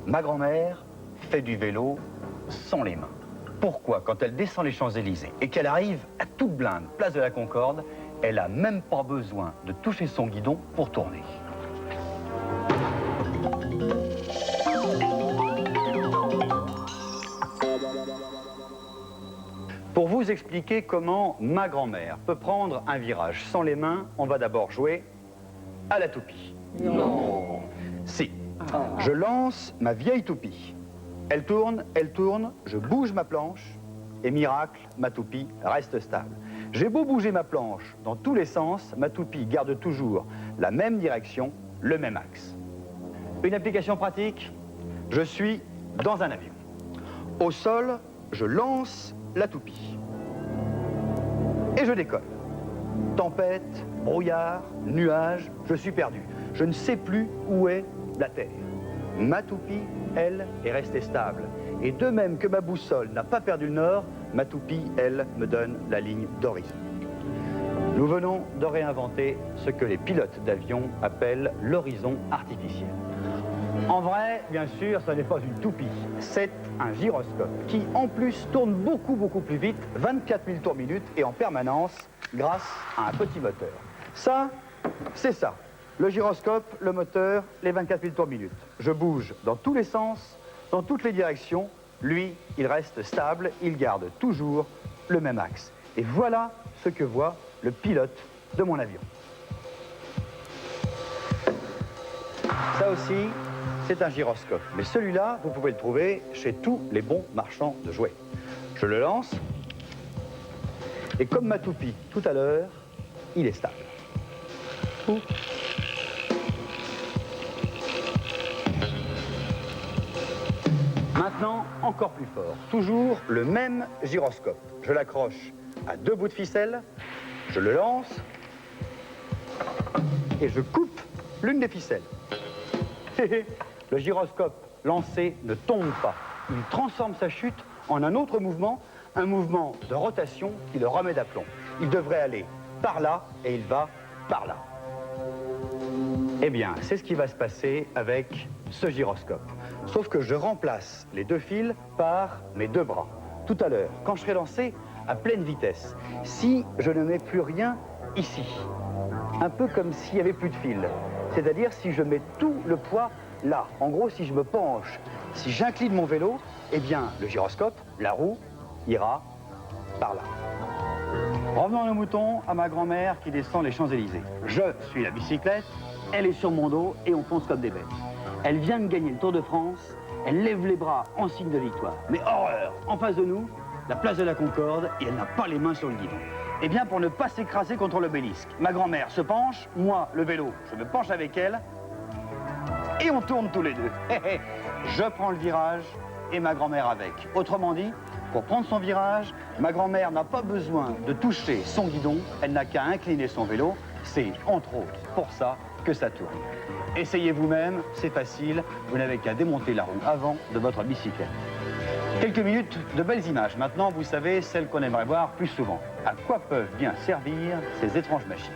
Ma grand-mère fait du vélo sans les mains. Pourquoi, quand elle descend les Champs-Élysées et qu'elle arrive à toute blinde, place de la Concorde, elle n'a même pas besoin de toucher son guidon pour tourner. Pour vous expliquer comment ma grand-mère peut prendre un virage sans les mains, on va d'abord jouer à la toupie. Non. Si. Je lance ma vieille toupie. Elle tourne, je bouge ma planche et miracle, ma toupie reste stable. J'ai beau bouger ma planche dans tous les sens, ma toupie garde toujours la même direction, le même axe. Une application pratique, je suis dans un avion. Au sol, je lance la toupie. Et je décolle. Tempête, brouillard, nuages, je suis perdu. Je ne sais plus où est la terre. Ma toupie, elle, est restée stable. Et de même que ma boussole n'a pas perdu le nord, ma toupie, elle, me donne la ligne d'horizon. Nous venons de réinventer ce que les pilotes d'avion appellent l'horizon artificiel. En vrai, bien sûr, ce n'est pas une toupie, c'est un gyroscope qui, en plus, tourne beaucoup plus vite, 24 000 tours minute et en permanence, grâce à un petit moteur. Ça, c'est ça. Le gyroscope, le moteur, les 24 000 tours minute. Je bouge dans tous les sens, dans toutes les directions. Lui, il reste stable, il garde toujours le même axe. Et voilà ce que voit le pilote de mon avion. Ça aussi, c'est un gyroscope. Mais celui-là, vous pouvez le trouver chez tous les bons marchands de jouets. Je le lance. Et comme ma toupie tout à l'heure, il est stable. Ouh. Maintenant, encore plus fort. Toujours le même gyroscope. Je l'accroche à 2 bouts de ficelle, je le lance et je coupe l'une des ficelles. Le gyroscope lancé ne tombe pas. Il transforme sa chute en un autre mouvement, un mouvement de rotation qui le remet d'aplomb. Il devrait aller par là et il va par là. Eh bien, c'est ce qui va se passer avec ce gyroscope. Sauf que je remplace les 2 fils par mes 2 bras. Tout à l'heure, quand je serai lancé à pleine vitesse, si je ne mets plus rien ici, un peu comme s'il n'y avait plus de fil, c'est-à-dire si je mets tout le poids là, en gros, si je me penche, si j'incline mon vélo, eh bien, le gyroscope, la roue, ira par là. Revenons à nos moutons, à ma grand-mère qui descend les Champs-Élysées. Je suis la bicyclette, elle est sur mon dos et on fonce comme des bêtes. Elle vient de gagner le Tour de France, elle lève les bras en signe de victoire. Mais horreur, en face de nous, la place de la Concorde et elle n'a pas les mains sur le guidon. Eh bien, pour ne pas s'écraser contre l'obélisque, ma grand-mère se penche, moi, le vélo, je me penche avec elle et on tourne tous les deux. Je prends le virage et ma grand-mère avec. Autrement dit, pour prendre son virage, ma grand-mère n'a pas besoin de toucher son guidon, elle n'a qu'à incliner son vélo. C'est, entre autres, pour ça que ça tourne. Essayez vous-même, c'est facile, vous n'avez qu'à démonter la roue avant de votre bicyclette. Quelques minutes de belles images. Maintenant, vous savez, celles qu'on aimerait voir plus souvent. À quoi peuvent bien servir ces étranges machines ?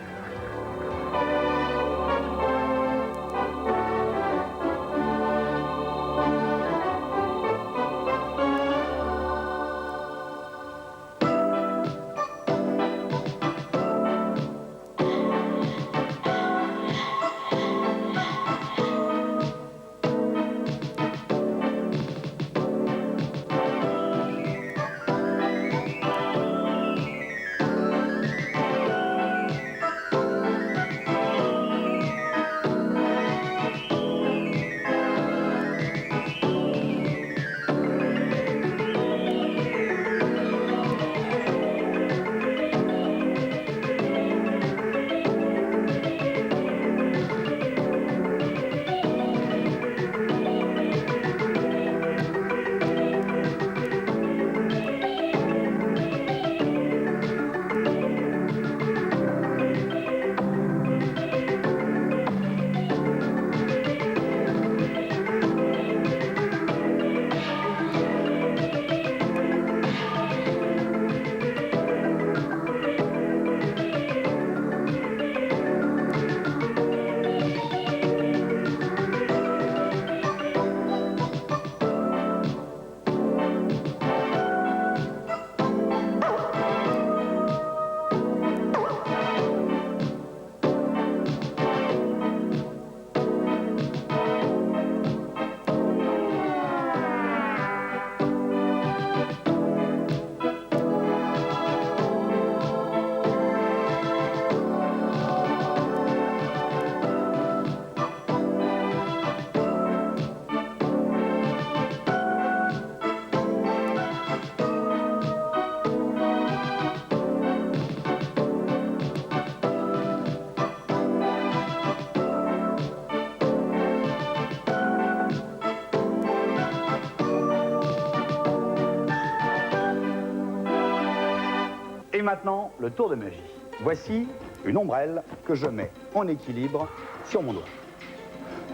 maintenant, le tour de magie. Voici une ombrelle que je mets en équilibre sur mon doigt.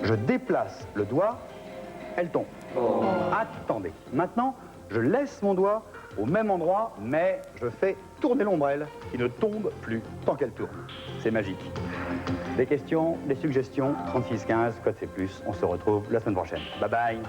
Je déplace le doigt, elle tombe. Attendez. Maintenant, je laisse mon doigt au même endroit, mais je fais tourner l'ombrelle qui ne tombe plus tant qu'elle tourne. C'est magique. Des questions, des suggestions, 3615, code C+. On se retrouve la semaine prochaine. Bye bye.